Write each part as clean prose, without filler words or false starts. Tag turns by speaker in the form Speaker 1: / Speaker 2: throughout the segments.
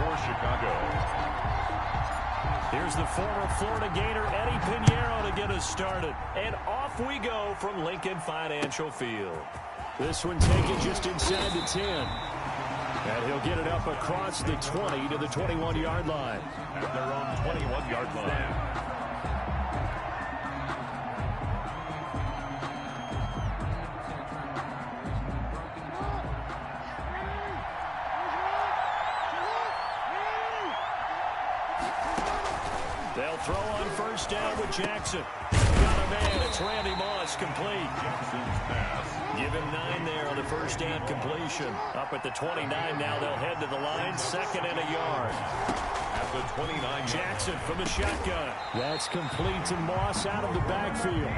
Speaker 1: for Chicago.
Speaker 2: Here's the former Florida Gator Eddie Pinheiro to get us started. And off we go from Lincoln Financial Field. This one taken just inside the 10. And he'll get it up across the 20 to the 21-yard line.
Speaker 1: At their own 21-yard line.
Speaker 2: They'll throw on first down with Jackson. Got a man. It's Randy Moss, complete.
Speaker 1: Jackson's pass.
Speaker 2: Give him 9 there on the first down completion. Up at the 29 now. They'll head to the line. 2nd and a yard.
Speaker 1: At the 29.
Speaker 2: Jackson from the shotgun. That's complete to Moss out of the backfield.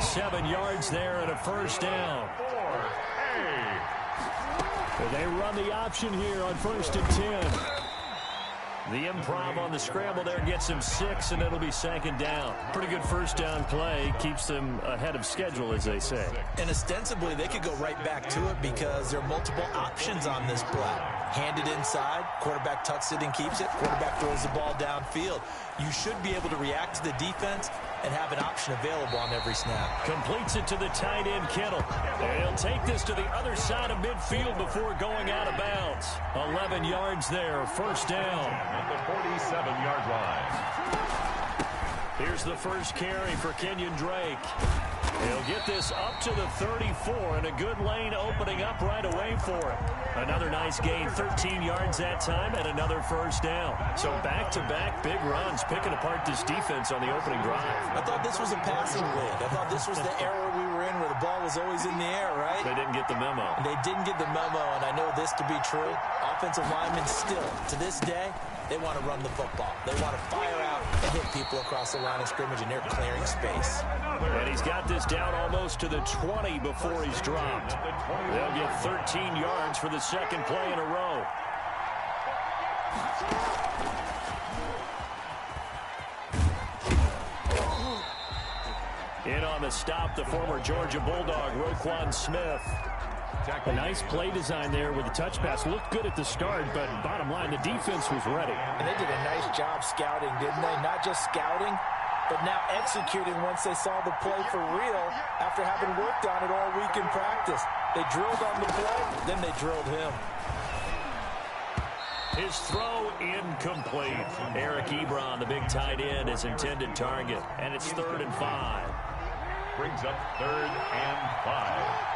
Speaker 2: 7 yards there and a first down. They run the option here on 1st and 10. The improv on the scramble there gets him 6, and it'll be 2nd down. Pretty good first down play. Keeps them ahead of schedule, as they say.
Speaker 3: And ostensibly, they could go right back to it because there are multiple options on this play. Handed inside, quarterback tucks it and keeps it, quarterback throws the ball downfield. You should be able to react to the defense and have an option available on every snap.
Speaker 2: Completes it to the tight end, Kittle. And he'll take this to the other side of midfield before going out of bounds. 11 yards there, first down.
Speaker 1: At the 47-yard line.
Speaker 2: Here's the first carry for Kenyon Drake. He'll get this up to the 34, and a good lane opening up right away for him. Another nice gain, 13 yards that time, and another first down. So back-to-back big runs, picking apart this defense on the opening drive.
Speaker 3: I thought this was a passing lead. I thought this was the era we were in where the ball was always in the air, right?
Speaker 2: They didn't get the memo.
Speaker 3: They didn't get the memo, and I know this to be true. Offensive linemen still, to this day, they want to run the football. They want to fire out and hit people across the line of scrimmage, and they're clearing space.
Speaker 2: And he's got this down almost to the 20 before he's dropped. They'll get 13 yards for the second play in a row. In on the stop, the former Georgia Bulldog, Roquan Smith. A nice play design there with the touch pass. Looked good at the start, but bottom line, the defense was ready.
Speaker 3: And they did a nice job scouting, didn't they? Not just scouting, but now executing once they saw the play for real after having worked on it all week in practice. They drilled on the play, then they drilled him.
Speaker 2: His throw incomplete. Eric Ebron, the big tight end, his intended target. And it's 3rd and 5.
Speaker 1: Brings up 3rd and 5.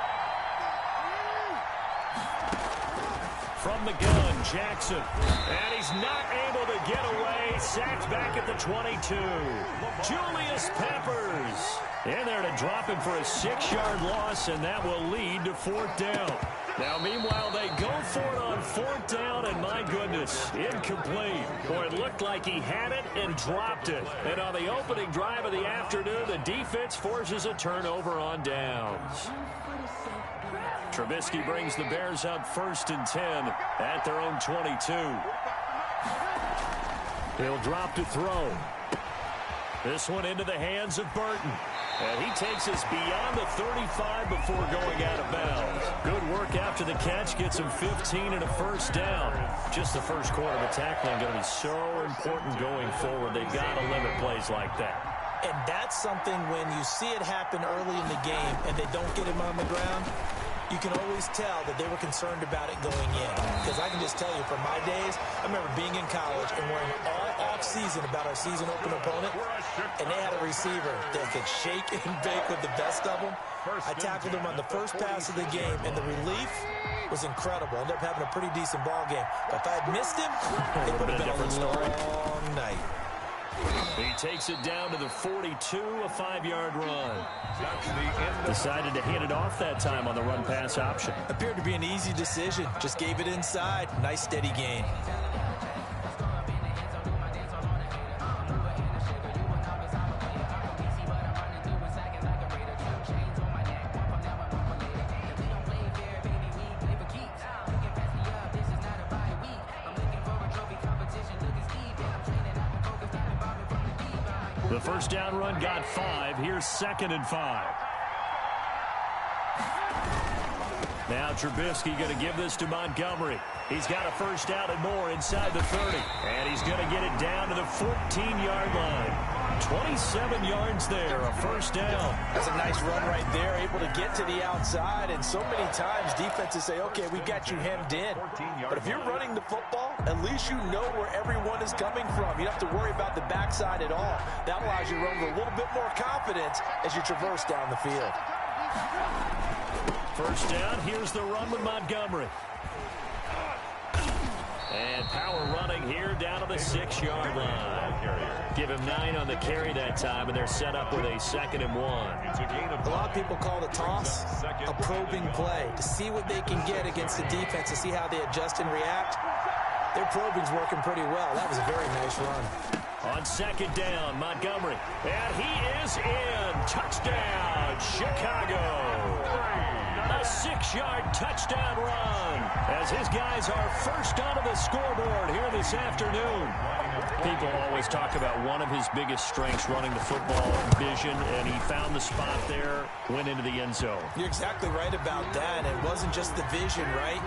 Speaker 2: From the gun, Jackson. And he's not able to get away. Sacked back at the 22. Julius Peppers in there to drop him for a 6-yard loss, and that will lead to 4th down. Now, meanwhile, they go for it on 4th down, and my goodness, incomplete. Boy, it looked like he had it and dropped it. And on the opening drive of the afternoon, the defense forces a turnover on downs. Trubisky brings the Bears up 1st and 10 at their own 22. He'll drop to throw. This one into the hands of Burton. And he takes us beyond the 35 before going out of bounds. Good work after the catch. Gets him 15 and a first down. Just the first quarter of tackling going to be so important going forward. They've got to limit plays like that.
Speaker 3: And that's something when you see it happen early in the game and they don't get him on the ground, you can always tell that they were concerned about it going in. Because I can just tell you from my days, I remember being in college and worrying all off-season about our season-open opponent, and they had a receiver that could shake and bake with the best of them. I tackled him on the first pass of the game, and the relief was incredible. Ended up having a pretty decent ball game. But if I had missed him, it would have been a long night.
Speaker 2: He takes it down to the 42, a 5-yard run. Decided to hand it off that time on the run-pass option.
Speaker 3: Appeared to be an easy decision. Just gave it inside. Nice, steady gain.
Speaker 2: The first down run got 5. Here's 2nd and 5. Now Trubisky going to give this to Montgomery. He's got a first down and more inside the 30. And he's going to get it down to the 14-yard line. 27 yards there, a first down.
Speaker 3: That's a nice run right there, able to get to the outside. And so many times defenses say, okay, we got you hemmed in. But if you're running the football, at least you know where everyone is coming from. You don't have to worry about the backside at all. That allows you to run with a little bit more confidence as you traverse down the field.
Speaker 2: First down, here's the run with Montgomery. And power running here down to the 6-yard line. Give him 9 on the carry that time, and they're set up with a 2nd and 1.
Speaker 3: A lot of people call the toss a probing play to see what they can get against the defense, to see how they adjust and react. Their probing's working pretty well. That was a very nice run.
Speaker 2: On 2nd down, Montgomery. And he is in. Touchdown, Chicago. A 6-yard touchdown run as his guys are first onto the scoreboard here this afternoon. People always talk about one of his biggest strengths, running the football, vision, and he found the spot there, went into the end zone.
Speaker 3: You're exactly right about that. It wasn't just the vision, right?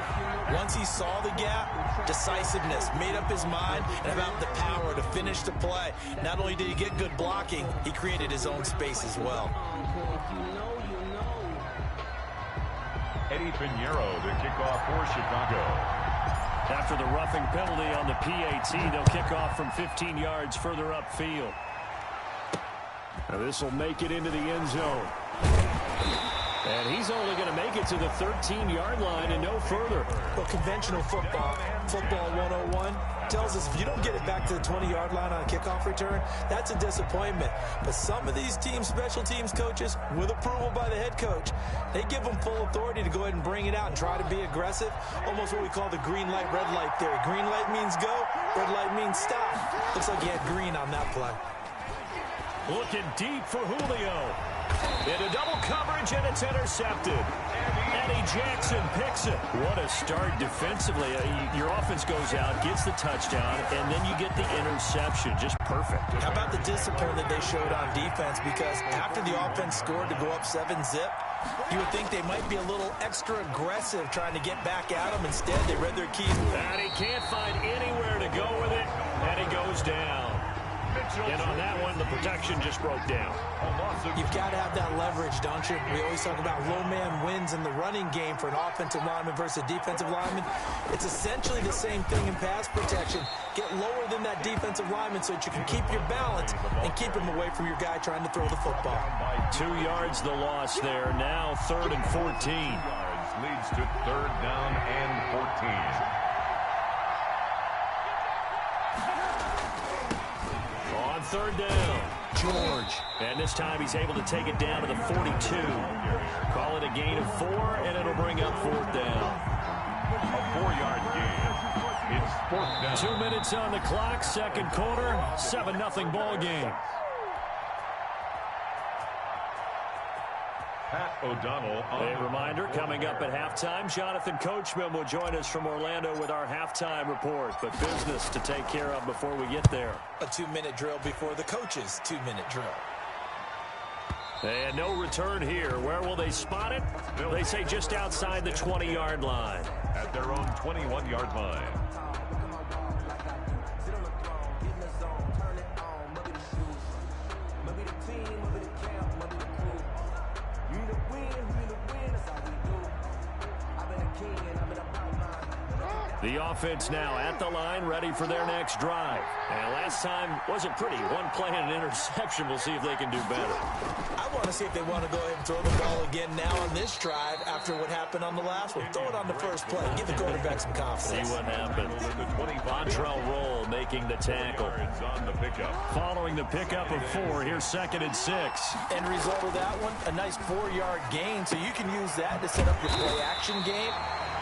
Speaker 3: Once he saw the gap, decisiveness, made up his mind, and about the power to finish the play. Not only did he get good blocking, he created his own space as well.
Speaker 1: Eddie Pinheiro, the kickoff for Chicago.
Speaker 2: After the roughing penalty on the PAT, they'll kick off from 15 yards further upfield. Now this will make it into the end zone. And he's only going to make it to the 13-yard line and no further.
Speaker 3: Well, conventional football 101, tells us if you don't get it back to the 20-yard line on a kickoff return, that's a disappointment. But some of these teams, special teams coaches, with approval by the head coach, they give them full authority to go ahead and bring it out and try to be aggressive. Almost what we call the green light, red light theory. Green light means go, red light means stop. Looks like he had green on that play.
Speaker 2: Looking deep for Julio. Into double coverage, and it's intercepted. Eddie Jackson picks it. What a start defensively. Your offense goes out, gets the touchdown, and then you get the interception. Just perfect.
Speaker 3: How about the discipline that they showed on defense? Because after the offense scored to go up 7-zip, you would think they might be a little extra aggressive trying to get back at them. Instead, they read their keys.
Speaker 2: And he can't find anywhere to go with it, and he goes down. And on that one, the protection just broke down.
Speaker 3: You've got to have that leverage, don't you? We always talk about low man wins in the running game for an offensive lineman versus a defensive lineman. It's essentially the same thing in pass protection. Get lower than that defensive lineman so that you can keep your balance and keep him away from your guy trying to throw the football.
Speaker 2: 2 yards the loss there. Now 3rd and 14.
Speaker 1: Yards leads to 3rd down and 14.
Speaker 2: On 3rd down, George. And this time he's able to take it down to the 42. Call it a gain of 4, and it'll bring up 4th down.
Speaker 1: A 4-yard gain. It's 4th down.
Speaker 2: 2 minutes on the clock, 2nd quarter, 7-0 ball game.
Speaker 1: Pat O'Donnell.
Speaker 2: A reminder, coming up at halftime, Jonathan Coachman will join us from Orlando with our halftime report. But business to take care of before we get there.
Speaker 3: A 2-minute drill before the coach's 2-minute drill.
Speaker 2: And no return here. Where will they spot it? They say just outside the 20-yard line.
Speaker 1: At their own 21-yard line.
Speaker 2: The offense now at the line, ready for their next drive. And last time wasn't pretty. One play and an interception. We'll see if they can do better.
Speaker 3: I want to see if they want to go ahead and throw the ball again now on this drive after what happened on the last one. Throw it on the first play. Give the quarterback some confidence.
Speaker 2: See what happens. Montrell Roll making the tackle. Following the pickup of 4, here's 2nd and 6.
Speaker 3: End result of that one, a nice 4-yard gain. So you can use that to set up your play-action game.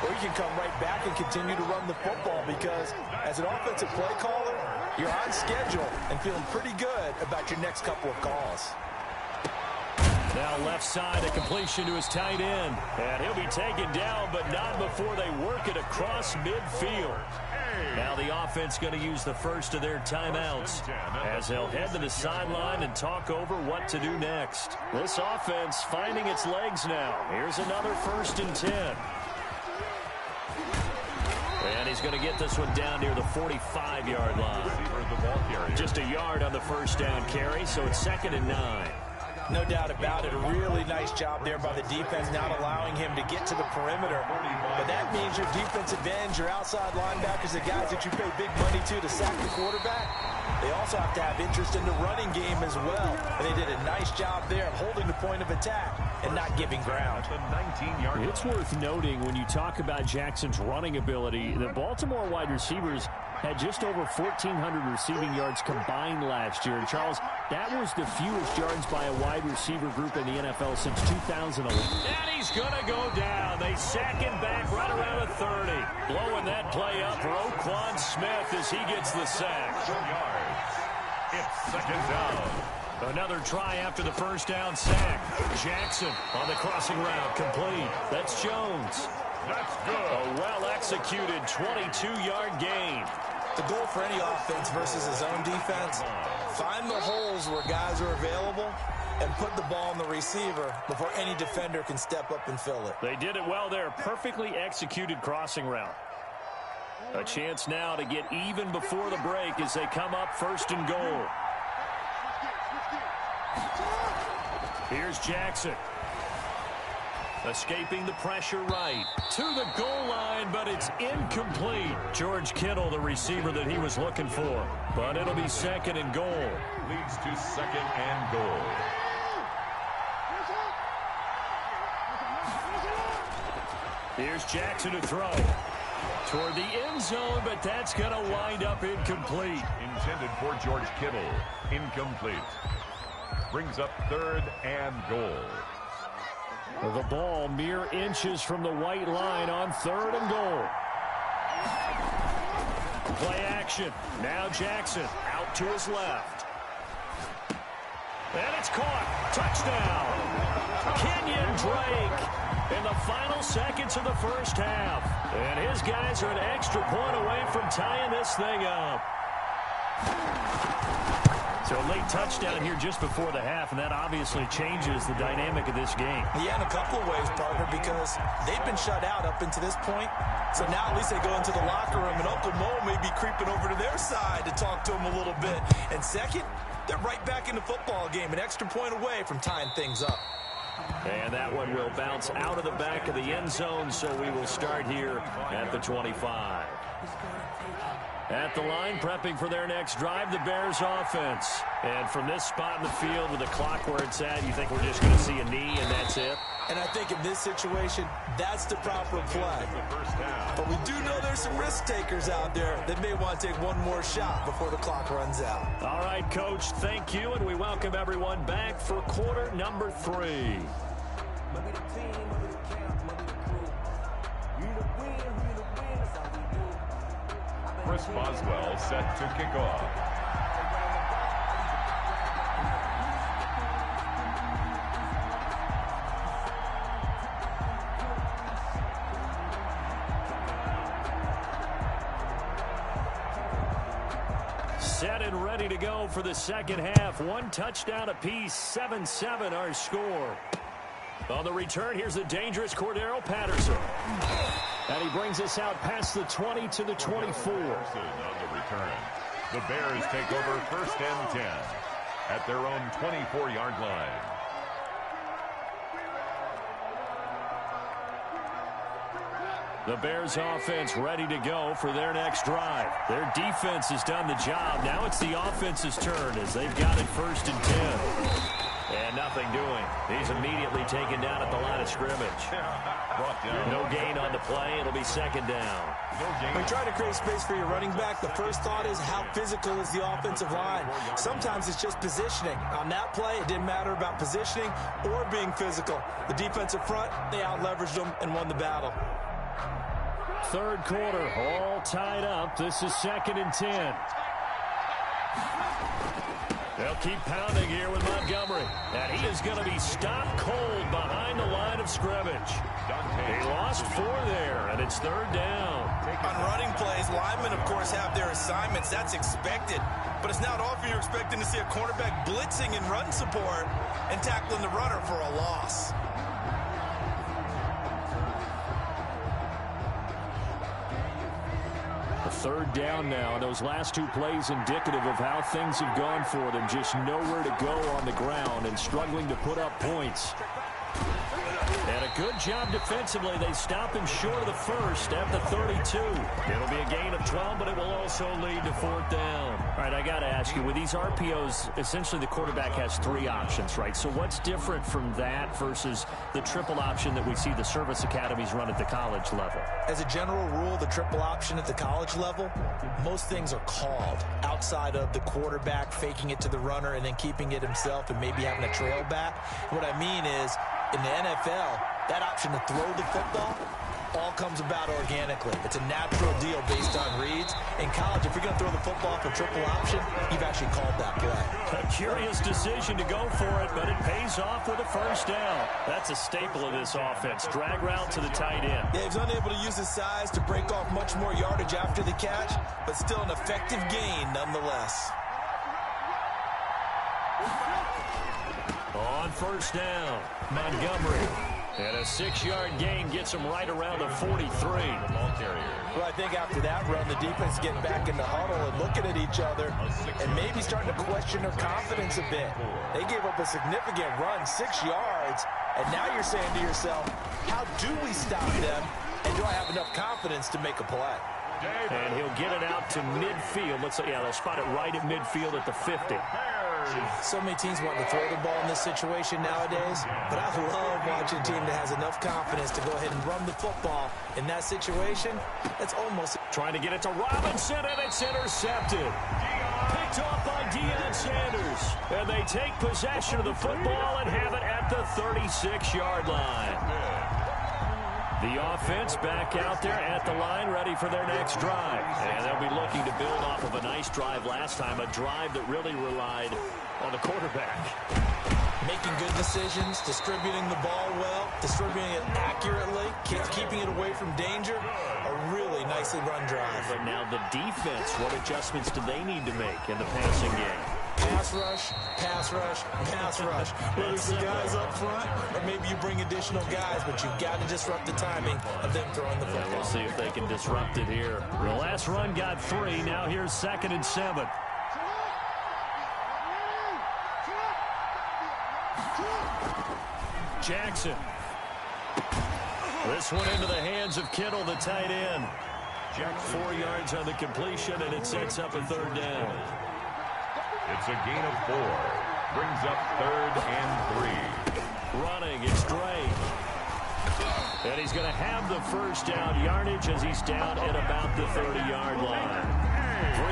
Speaker 3: Or you can come right back and continue to run the football because as an offensive play caller, you're on schedule and feeling pretty good about your next couple of calls.
Speaker 2: Now left side, a completion to his tight end. And he'll be taken down, but not before they work it across midfield. Now the offense going to use the first of their timeouts as they'll head to the sideline and talk over what to do next. This offense finding its legs now. Here's another 1st and 10. And he's going to get this one down near the 45-yard line. Just a yard on the first down carry, so it's 2nd and 9.
Speaker 3: No doubt about it. A really nice job there by the defense, not allowing him to get to the perimeter. But that means your defensive ends, your outside linebackers, the guys that you pay big money to sack the quarterback, they also have to have interest in the running game as well. And they did a nice job there of holding the point of attack and not giving ground.
Speaker 2: It's worth noting when you talk about Jackson's running ability, the Baltimore wide receivers had just over 1,400 receiving yards combined last year. And Charles, that was the fewest yards by a wide receiver group in the NFL since 2011. And he's going to go down. They sack him back right around the 30. Blowing that play up for Roquan Smith as he gets the sack.
Speaker 1: It's 2nd down.
Speaker 2: Another try after the first down sack. Jackson on the crossing route, complete. That's Jones.
Speaker 1: That's good.
Speaker 2: A well-executed 22-yard gain.
Speaker 3: The goal for any offense versus his own defense, find the holes where guys are available and put the ball on the receiver before any defender can step up and fill it.
Speaker 2: They did it well there. Perfectly executed crossing route. A chance now to get even before the break as they come up 1st and goal. Here's Jackson. Escaping the pressure right to the goal line, but it's incomplete. George Kittle, the receiver that he was looking for. But it'll be 2nd and goal.
Speaker 1: Leads to 2nd and goal.
Speaker 2: Here's Jackson to throw. Toward the end zone, but that's going to wind up incomplete.
Speaker 1: Intended for George Kittle. Incomplete. Brings up 3rd and goal.
Speaker 2: The ball mere inches from the white line on 3rd and goal. Play action. Now Jackson out to his left. And it's caught. Touchdown. Kenyon Drake in the final seconds of the first half. And his guys are an extra point away from tying this thing up. So a late touchdown here just before the half, and that obviously changes the dynamic of this game.
Speaker 3: Yeah, in a couple of ways, partner, because they've been shut out up until this point. So now at least they go into the locker room, and Uncle Mo may be creeping over to their side to talk to them a little bit. And second, they're right back in the football game, an extra point away from tying things up.
Speaker 2: And that one will bounce out of the back of the end zone, so we will start here at the 25. At the line, prepping for their next drive, the Bears offense. And from this spot in the field with the clock where it's at, you think we're just going to see a knee and that's it?
Speaker 3: And I think in this situation, that's the proper play. But we do know there's some risk takers out there that may want to take one more shot before the clock runs out.
Speaker 2: All right, Coach, thank you, and we welcome everyone back for quarter number 3.
Speaker 1: Chris Boswell set to kick off.
Speaker 2: Set and ready to go for the second half. One touchdown apiece, 7-7 our score. On the return, here's the dangerous Cordero Patterson. And he brings us out past the 20 to the 24.
Speaker 1: On the return, the Bears take over 1st and 10 at their own 24-yard line.
Speaker 2: The Bears offense ready to go for their next drive. Their defense has done the job. Now it's the offense's turn as they've got it 1st and 10. And nothing doing. He's immediately taken down at the line of scrimmage. No gain on the play. It'll be 2nd down.
Speaker 3: When you try to create space for your running back, the first thought is how physical is the offensive line. Sometimes it's just positioning. On that play, it didn't matter about positioning or being physical. The defensive front, they out-leveraged them and won the battle.
Speaker 2: 3rd quarter, all tied up. This is 2nd and 10. They'll keep pounding here with Montgomery. And he is going to be stopped cold behind the line of scrimmage. He lost 4 there, and it's 3rd down.
Speaker 3: On running plays, linemen, of course, have their assignments. That's expected. But it's not often you're expecting to see a cornerback blitzing in run support and tackling the runner for a loss.
Speaker 2: 3rd down now. And those last 2 plays indicative of how things have gone for them. Just nowhere to go on the ground and struggling to put up points. And a good job defensively. They stop him short of the first at the 32. It'll be a gain of 12, but it will also lead to 4th down. All right, I got to ask you, with these RPOs, essentially the quarterback has 3 options, right? So what's different from that versus the triple option that we see the service academies run at the college level?
Speaker 3: As a general rule, the triple option at the college level, most things are called outside of the quarterback faking it to the runner and then keeping it himself and maybe having a trail back. What I mean is, in the NFL, that option to throw the football all comes about organically. It's a natural deal based on reads. In college, if you're going to throw the football for triple option, you've actually called that play.
Speaker 2: A curious decision to go for it, but it pays off with a 1st down. That's a staple of this offense. Drag route to the tight end.
Speaker 3: Yeah, he's unable to use his size to break off much more yardage after the catch, but still an effective gain nonetheless.
Speaker 2: On 1st down, Montgomery. And a 6-yard gain gets him right around the 43.
Speaker 3: Well, I think after that run, the defense getting back in the huddle and looking at each other and maybe starting to question their confidence a bit. They gave up a significant run, 6 yards, and now you're saying to yourself, how do we stop them, and do I have enough confidence to make a play?
Speaker 2: And he'll get it out to midfield. Let's say, yeah, they'll spot it right at midfield at the 50.
Speaker 3: So many teams want to throw the ball in this situation nowadays, but I love watching a team that has enough confidence to go ahead and run the football in that situation. That's almost
Speaker 2: trying to get it to Robinson, and it's intercepted. Picked off by Deion Sanders. And they take possession of the football and have it at the 36-yard line. The offense back out there at the line, ready for their next drive. And they'll be looking to build off of a nice drive last time, a drive that really relied on the quarterback.
Speaker 3: Making good decisions, distributing the ball well, distributing it accurately, keeping it away from danger. A really nicely run drive.
Speaker 2: But now the defense, what adjustments do they need to make in the passing game?
Speaker 3: Pass rush, pass rush, pass rush. Whether it's the guys up front or maybe you bring additional guys, but you've got to disrupt the timing of them throwing the football.
Speaker 2: We'll see if they can disrupt it here. The last run got 3. Now here's 2nd and 7. Jackson. This one into the hands of Kittle, the tight end. 4 yards on the completion, and it sets up a 3rd down.
Speaker 1: It's a gain of 4. Brings up 3rd and 3.
Speaker 2: Running, it's Drake. And he's going to have the 1st down yardage as he's down at about the 30-yard line.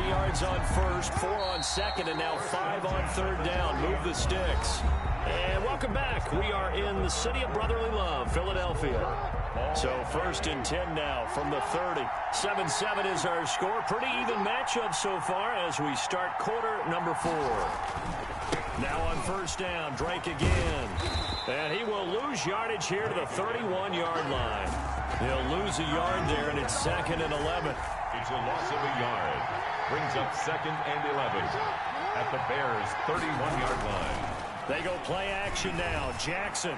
Speaker 2: 3 yards on 1st, 4 on 2nd, and now 5 on 3rd down. Move the sticks. And welcome back. We are in the city of brotherly love, Philadelphia. So 1st and 10 now from the 30. 7-7 is our score. Pretty even matchup so far as we start quarter number 4. Now on 1st down, Drake again. And he will lose yardage here to the 31-yard line. He'll lose a yard there, and it's 2nd and 11.
Speaker 1: It's a loss of a yard. Brings up 2nd and 11 at the Bears' 31-yard line.
Speaker 2: They go play action now. Jackson.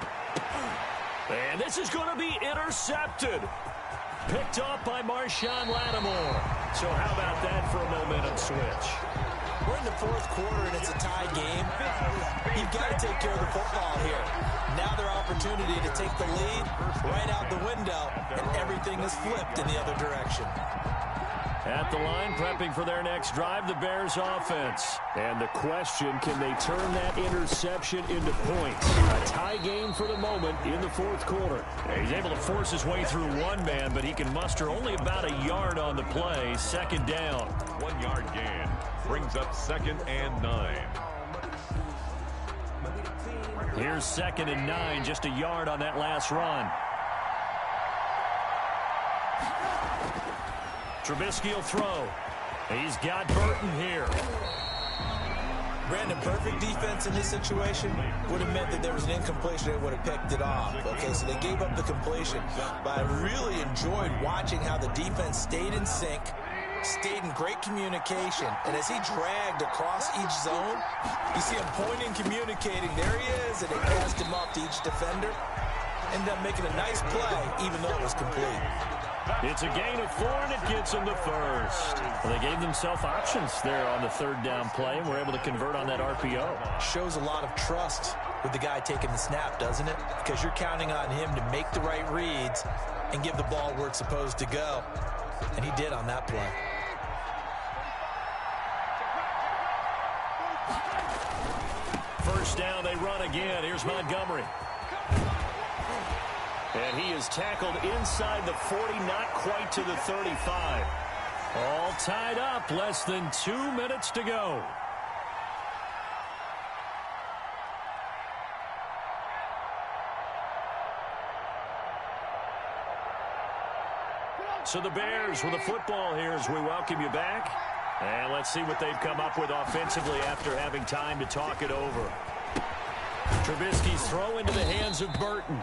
Speaker 2: And this is going to be intercepted. Picked off by Marshawn Lattimore. So how about that for a momentum switch?
Speaker 3: We're in the 4th quarter, and it's a tie game. You've got to take care of the football here. Now their opportunity to take the lead right out the window, and everything is flipped in the other direction.
Speaker 2: At the line, prepping for their next drive, the Bears offense. And the question, can they turn that interception into points? A tie game for the moment in the 4th quarter. He's able to force his way through one man, but he can muster only about a yard on the play. 2nd down.
Speaker 1: 1 yard gain. Brings up 2nd and 9.
Speaker 2: Here's 2nd and 9, just a yard on that last run. Trubisky will throw. He's got Burton here.
Speaker 3: Brandon, perfect defense in this situation would have meant that there was an incompletion and would have picked it off. Okay, so they gave up the completion. But I really enjoyed watching how the defense stayed in sync, stayed in great communication. And as he dragged across each zone, you see him pointing, communicating. There he is, and they passed him off to each defender. Ended up making a nice play, even though it was complete.
Speaker 2: It's a gain of 4, and it gets them the first. Well, they gave themselves options there on the third down play, and were able to convert on that RPO.
Speaker 3: Shows a lot of trust with the guy taking the snap, doesn't it? Because you're counting on him to make the right reads and give the ball where it's supposed to go. And he did on that play.
Speaker 2: First down, they run again. Here's Montgomery. And he is tackled inside the 40, not quite to the 35. All tied up, less than 2 minutes to go. So the Bears with the football here as we welcome you back. And let's see what they've come up with offensively after having time to talk it over. Trubisky's throw into the hands of Burton.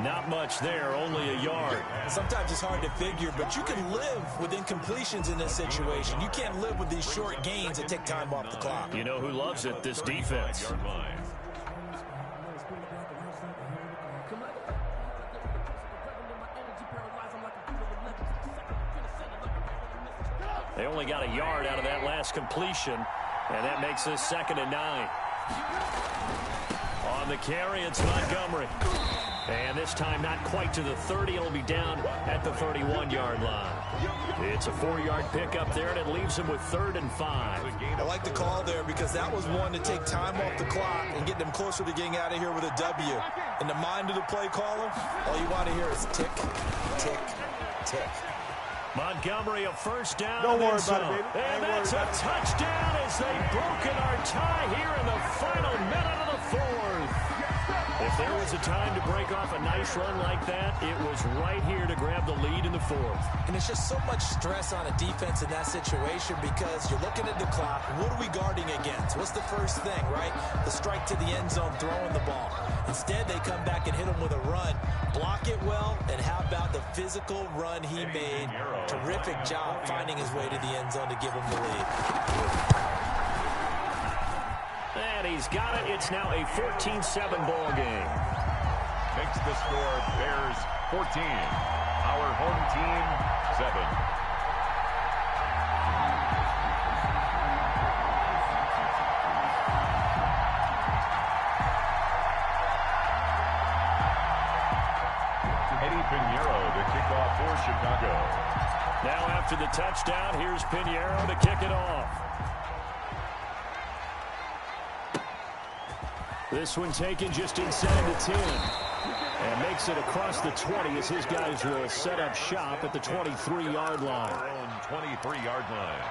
Speaker 2: Not much there, only a yard.
Speaker 3: Sometimes it's hard to figure, but you can live with incompletions in this situation. You can't live with these short gains that take time off the clock.
Speaker 2: You know who loves it? This defense. They only got a yard out of that last completion, and that makes this 2nd and 9. On the carry, it's Montgomery. And this time not quite to the 30. It'll be down at the 31-yard line. It's a 4-yard pickup there, and it leaves him with 3rd and 5.
Speaker 3: I like the call there because that was one to take time off the clock and get them closer to getting out of here with a W. In the mind of the play caller, all you want to hear is tick, tick, tick.
Speaker 2: Montgomery, a first down.
Speaker 4: Don't worry about it, baby.
Speaker 2: And that's a touchdown as they've broken our tie here in the final minute of the 4th. If there was a time to break off a nice run like that, it was right here to grab the lead in the 4th.
Speaker 3: And it's just so much stress on a defense in that situation because you're looking at the clock. What are we guarding against? What's the first thing, right? The strike to the end zone, throwing the ball. Instead, they come back and hit him with a run. Block it well, and how about the physical run he made? Terrific job finding his way to the end zone to give him the lead.
Speaker 2: And he's got it. It's now a 14-7 ball game.
Speaker 1: Makes the score Bears 14. Our home team 7. Eddie Pinheiro to kick off for Chicago.
Speaker 2: Now after the touchdown, here's Pinheiro to kick it off. This one taken just inside the 10. And makes it across the 20 as his guys will set up shop at the 23-yard line.
Speaker 1: Their own 23-yard line.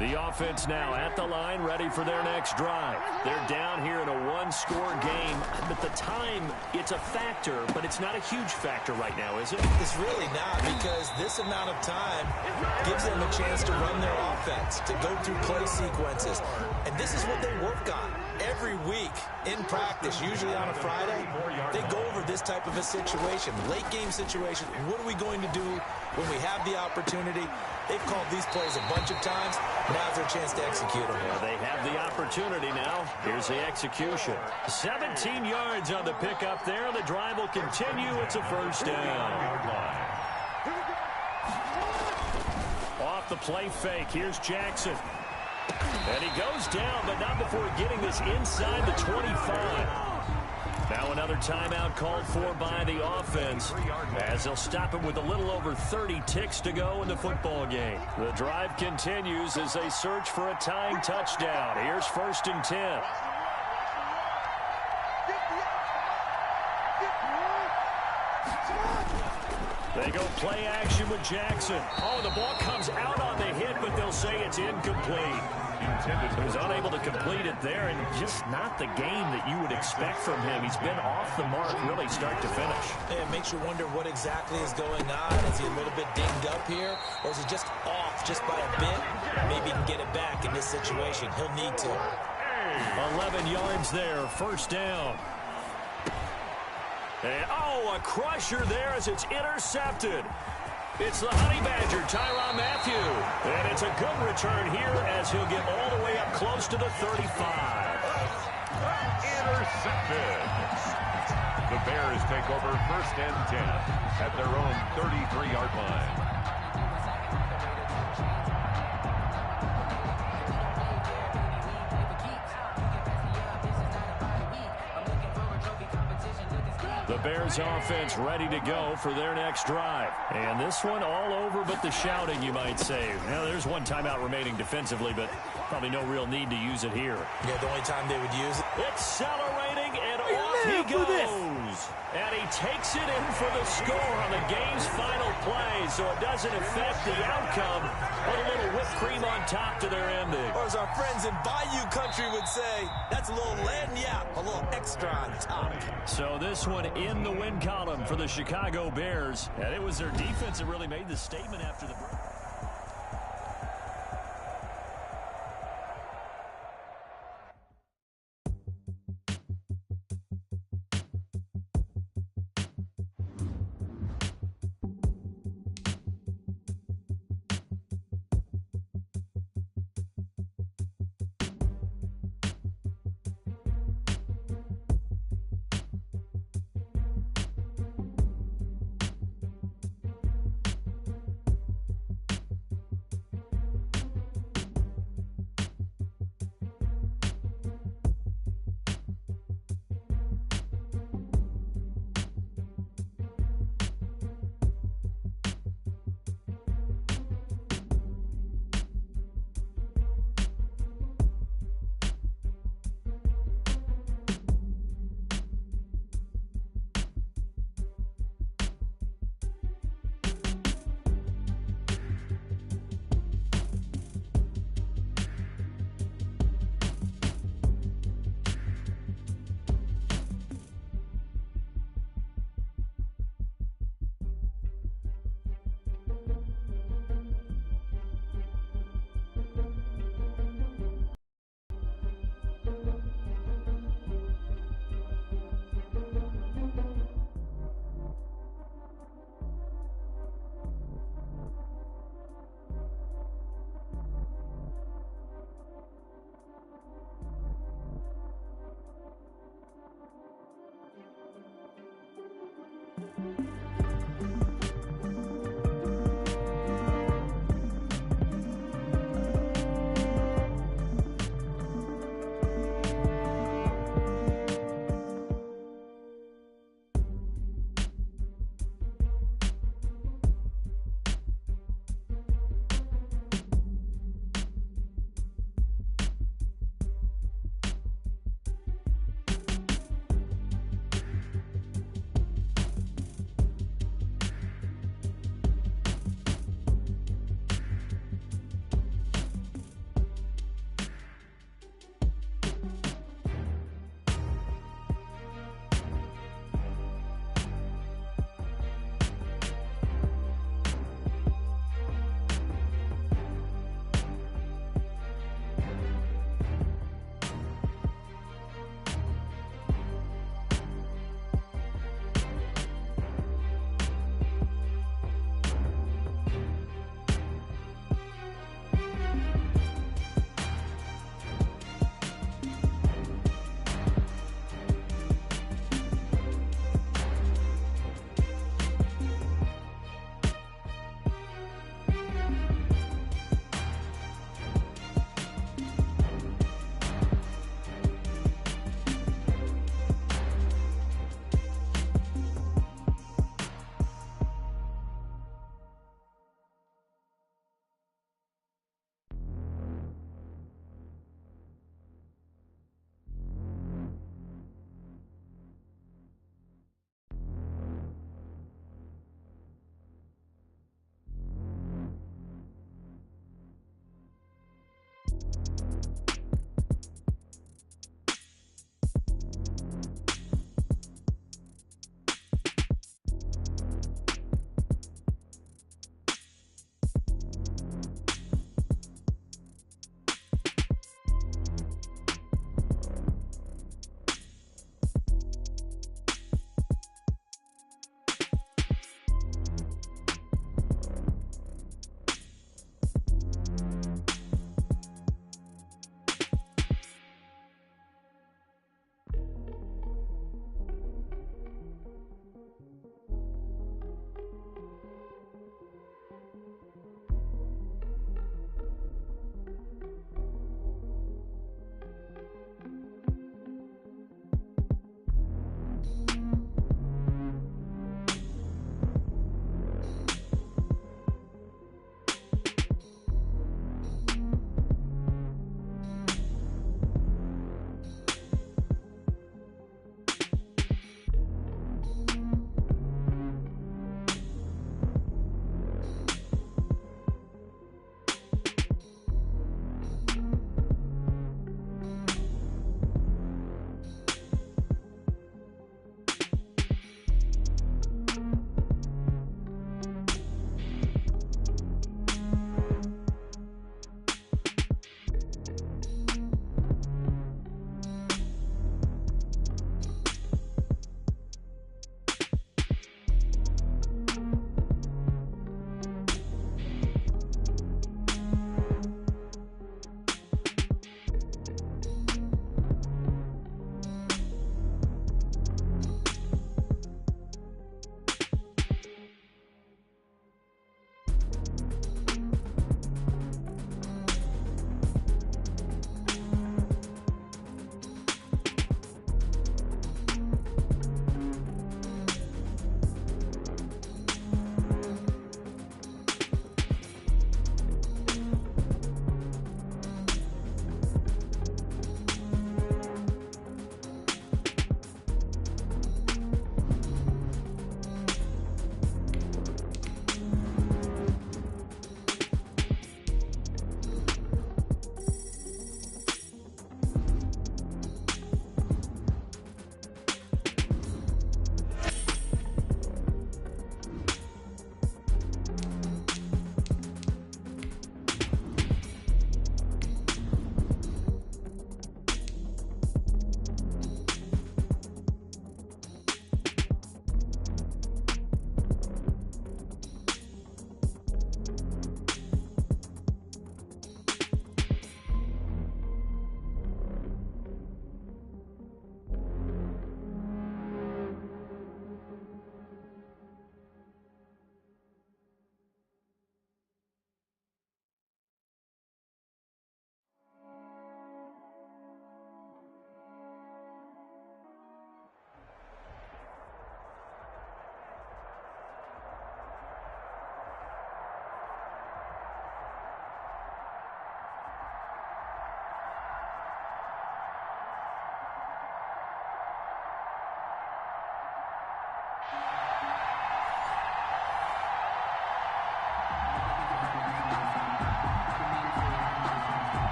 Speaker 1: The offense now at the line, ready for their next drive. They're down here in a one-score game. But the time, it's a factor, but it's not a huge factor right now, is it?
Speaker 3: It's really not, because this amount of time gives them a chance to run their offense, to go through play sequences. And this is what they work on every week in practice, usually on a Friday. They go over this type of a situation, late game situation. What are we going to do when we have the opportunity? They've called these plays a bunch of times. Now's their chance to execute them.
Speaker 2: Well, they have the opportunity now. Here's the execution. 17 yards on the pickup there. The drive will continue. It's a first down. Off the play fake. Here's Jackson. And he goes down, but not before getting this inside the 25. Now another timeout called for by the offense as they'll stop it with a little over 30 ticks to go in the football game. The drive continues as they search for a tying touchdown. Here's 1st and 10. They go play action with Jackson. Oh, the ball comes out on the hit, but they'll say it's incomplete. He was unable to complete it there, and just not the game that you would expect from him. He's been off the mark really start to finish.
Speaker 3: It makes you wonder what exactly is going on. Is he a little bit dinged up here, or is he just off just by a bit? Maybe he can get it back in this situation. He'll need to.
Speaker 2: 11 yards there, first down.
Speaker 1: And, oh, a crusher there as it's intercepted. It's the Honey Badger, Tyrann Mathieu. And it's a good return here as he'll get all the way up close to the 35.
Speaker 2: Intercepted. The Bears take over 1st and 10 at their own 33-yard line.
Speaker 1: The Bears offense ready to go for their next drive. And this one all over but the shouting, you might say. Now, there's one timeout remaining defensively, but probably no real need to use it here.
Speaker 3: Yeah, the only time they would use it.
Speaker 1: Accelerating, and off he goes. And he takes it in for the score on the game's final play, so it doesn't affect the outcome, but a little whipped cream on top to their ending.
Speaker 3: Or as our friends in Bayou Country would say, that's a little lagniappe, a little extra on top.
Speaker 1: So this one in the win column for the Chicago Bears, and it was their defense that really made the statement after the break.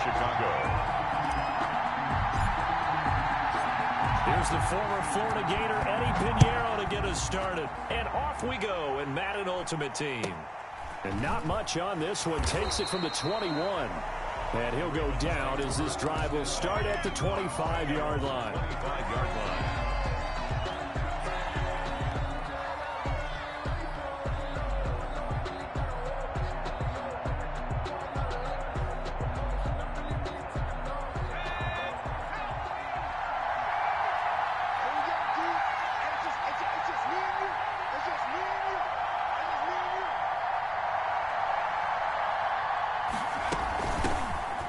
Speaker 2: Chicago.
Speaker 1: Here's the former Florida Gator, Eddie Pinheiro, to get us started. And off we go in Madden Ultimate Team. And not much on this one. Takes it from the 21. And he'll go down as this drive will start at the 25-yard line.
Speaker 2: 25-yard line.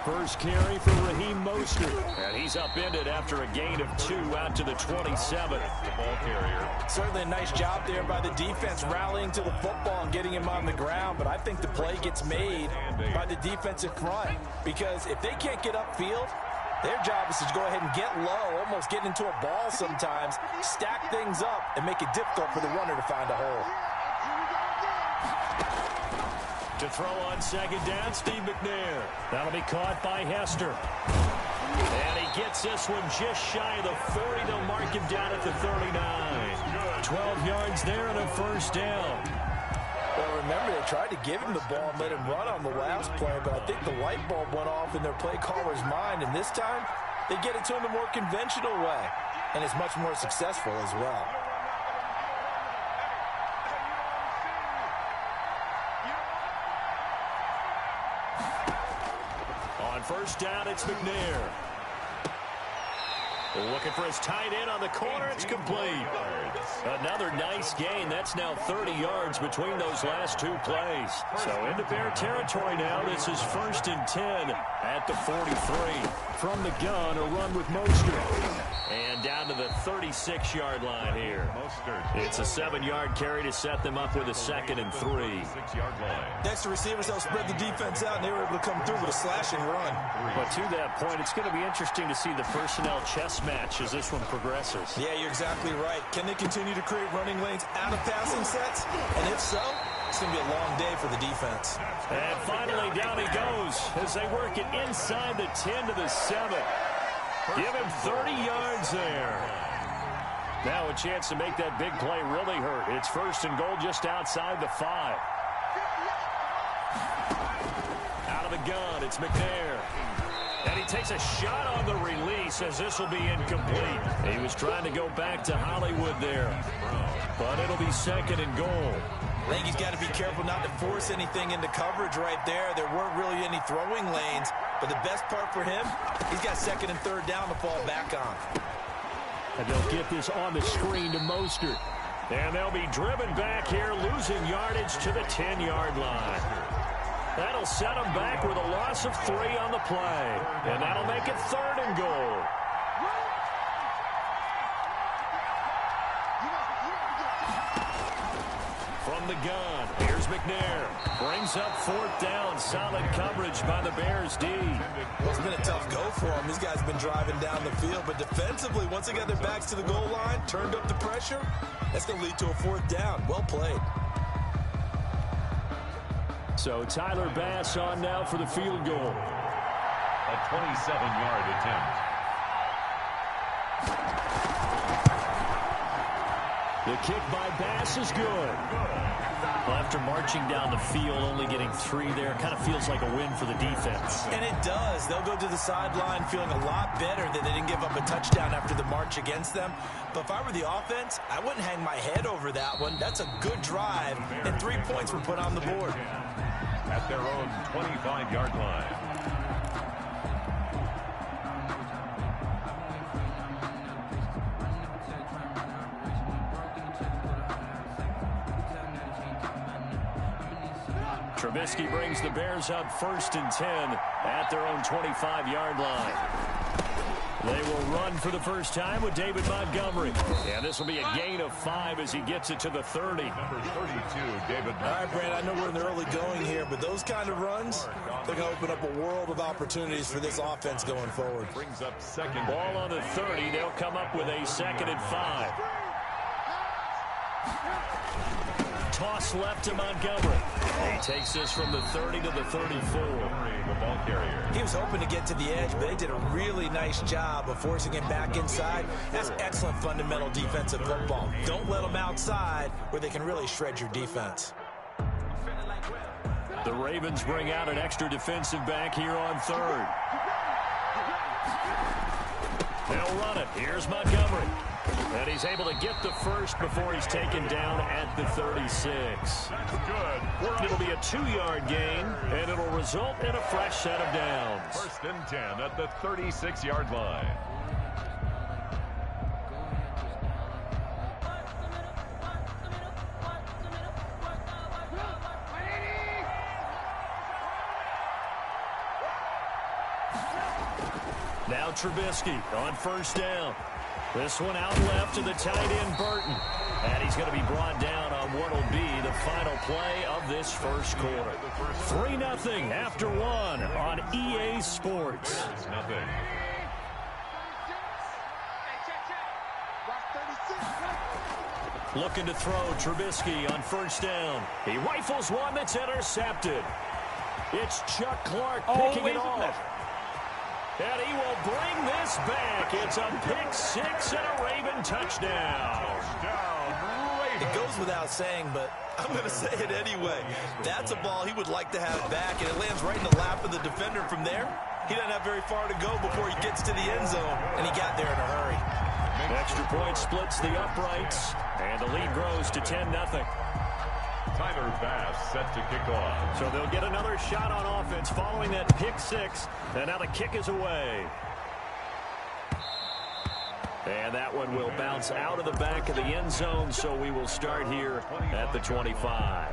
Speaker 1: First carry for Raheem Mostert. And he's upended after a gain of 2 out to the 27.
Speaker 2: The ball carrier.
Speaker 3: Certainly a nice job there by the defense rallying to the football and getting him on the ground. But I think the play gets made by the defensive front. Because if they can't get upfield, their job is to go ahead and get low, almost get into a ball sometimes, stack things up, and make it difficult for the runner to find a hole.
Speaker 1: To throw on second down, Steve McNair. That'll be caught by Hester. And he gets this one just shy of the 40. They'll mark him down at the 39. 12 yards there and a first down.
Speaker 3: Well, remember, they tried to give him the ball and let him run on the last play, but I think the light bulb went off in their play caller's mind, and this time they get it to him the more conventional way, and it's much more successful as well.
Speaker 1: First down, it's McNair. Looking for his tight end on the corner. It's complete. Another nice gain. That's now 30 yards between those last 2 plays. So into Bear territory now. This is 1st and 10 at the 43. From the gun, a run with Mostert. And down to the 36-yard line here. It's a 7-yard carry to set them up with a 2nd and 3.
Speaker 2: 6-yard line.
Speaker 3: Next, the receivers helped spread the defense out, and they were able to come through with a slashing run.
Speaker 1: But to that point, it's going to be interesting to see the personnel chess match as this one progresses.
Speaker 3: Yeah, you're exactly right. Can they continue to create running lanes out of passing sets? And if so, it's going to be a long day for the defense.
Speaker 1: And finally, down he goes as they work it inside the 10 to the 7. Give him 30 yards there. Now a chance to make that big play really hurt. It's 1st and goal just outside the 5. Out of the gun, it's McNair. And he takes a shot on the release as this will be incomplete. He was trying to go back to Hollywood there. But it'll be 2nd and goal.
Speaker 3: I think he's got to be careful not to force anything into coverage right there. There weren't really any throwing lanes. But the best part for him, he's got 2nd and 3rd down to fall back on.
Speaker 1: And they'll get this on the screen to Mostert. And they'll be driven back here, losing yardage to the 10-yard line. That'll set them back with a loss of 3 on the play. And that'll make it 3rd and goal. From the gun, here's McNair. Brings up 4th down. Solid coverage by the Bears D.
Speaker 3: Well, it's been a tough go for him. These guys have been driving down the field. But defensively, once they got their backs to the goal line, turned up the pressure, that's going to lead to a 4th down. Well played.
Speaker 1: So Tyler Bass on now for the field goal.
Speaker 2: A 27-yard attempt.
Speaker 1: The kick by Bass is good. Well, after marching down the field, only getting 3 there, kind of feels like a win for the defense.
Speaker 3: And it does. They'll go to the sideline feeling a lot better that they didn't give up a touchdown after the march against them. But if I were the offense, I wouldn't hang my head over that one. That's a good drive, and 3 points were put on the board.
Speaker 2: At their own 25-yard line.
Speaker 1: Trubisky brings the Bears up 1st and 10 at their own 25-yard line. They will run for the first time with David Montgomery. And this will be a gain of 5 as he gets it to the 30.
Speaker 2: Number 32, David.
Speaker 3: All right, Brand, I know we're in the early going here, but those kind of runs, they're going to open up a world of opportunities for this offense going forward.
Speaker 2: Brings up 2nd.
Speaker 1: Ball on the 30. They'll come up with a 2nd and 5. toss left to Montgomery. He takes this from the 30 to the 34.
Speaker 2: The ball carrier.
Speaker 3: He was hoping to get to the edge, but they did a really nice job of forcing him back inside. That's excellent fundamental defensive football. Don't let them outside where they can really shred your defense.
Speaker 1: The Ravens bring out an extra defensive back here on third. They'll run it. Here's Montgomery. And he's able to get the first before he's taken down at the 36.
Speaker 2: That's good.
Speaker 1: It'll be a 2-yard gain, and it'll result in a fresh set of downs.
Speaker 2: 1st and 10 at the 36-yard line.
Speaker 1: Now Trubisky on 1st down. This one out left to the tight end, Burton. And he's going to be brought down on what will be the final play of this first quarter. 3-0 after 1 on EA Sports.
Speaker 2: Nothing.
Speaker 1: Looking to throw Trubisky on 1st down. He rifles one that's intercepted. It's Chuck Clark picking it off. And he will bring this back. It's a pick-6 and a Raven touchdown.
Speaker 3: It goes without saying, but I'm going to say it anyway. That's a ball he would like to have back, and it lands right in the lap of the defender from there. He doesn't have very far to go before he gets to the end zone, and he got there in a hurry.
Speaker 1: Extra point splits the uprights, and the lead grows to 10-0.
Speaker 2: Tyler Bass set to kick off.
Speaker 1: So they'll get another shot on offense following that pick-6, and now the kick is away. And that one will bounce out of the back of the end zone, so we will start here at the 25.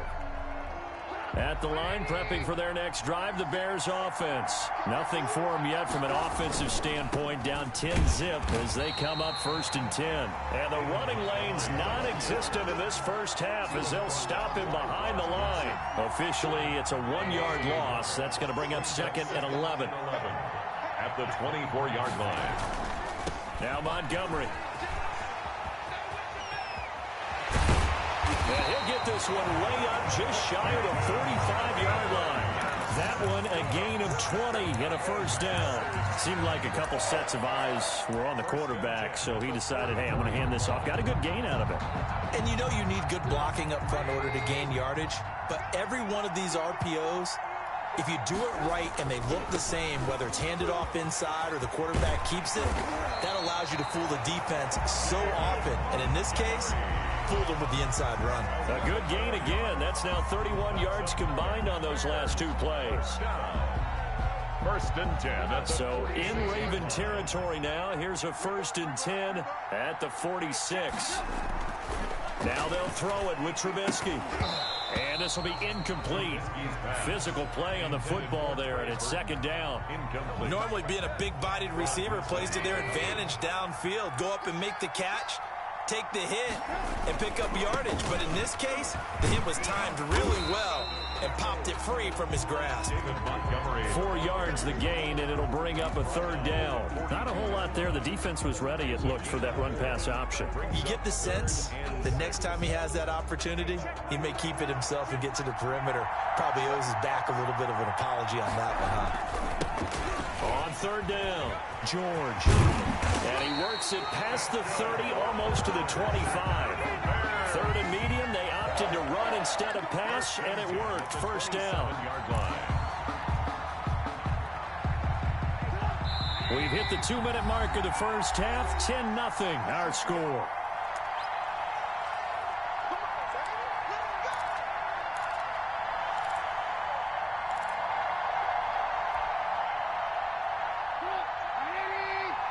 Speaker 1: At the line, prepping for their next drive, the Bears offense. Nothing for them yet from an offensive standpoint, down 10-zip as they come up 1st and 10. And the running lane's non-existent in this first half as they'll stop him behind the line. Officially, it's a 1-yard loss. That's going to bring up 2nd and 11.
Speaker 2: At the 24-yard line.
Speaker 1: Now Montgomery. And he'll get this one way up just shy of the 35-yard line. That one a gain of 20 and a 1st down. Seemed like a couple sets of eyes were on the quarterback, so he decided, hey, I'm going to hand this off. Got a good gain out of it.
Speaker 3: And you know you need good blocking up front in order to gain yardage, but every one of these RPOs, if you do it right and they look the same, whether it's handed off inside or the quarterback keeps it, that allows you to fool the defense so often. And in this case, fooled them with the inside run.
Speaker 1: A good gain again. That's now 31 yards combined on those last 2 plays.
Speaker 2: 1st and 10.
Speaker 1: So in Raven territory now. Here's a 1st and 10 at the 46. Now they'll throw it with Trubisky. And this will be incomplete. Physical play on the football there, and it's 2nd down.
Speaker 3: Normally being a big-bodied receiver plays to their advantage downfield. Go up and make the catch, take the hit, and pick up yardage. But in this case, the hit was timed really well and popped it free from his grasp.
Speaker 1: 4 yards the gain, and it'll bring up a 3rd down. Not a whole lot there. The defense was ready, it looked, for that run-pass option.
Speaker 3: You get the sense the next time he has that opportunity, he may keep it himself and get to the perimeter. Probably owes his back a little bit of an apology on that one, huh?
Speaker 1: On 3rd down, George. And he works it past the 30, almost to the 25. 3rd and medium, they opted to run instead of pass, and it worked. 1st down. We've hit the 2-minute mark of the first half. 10-0, our score.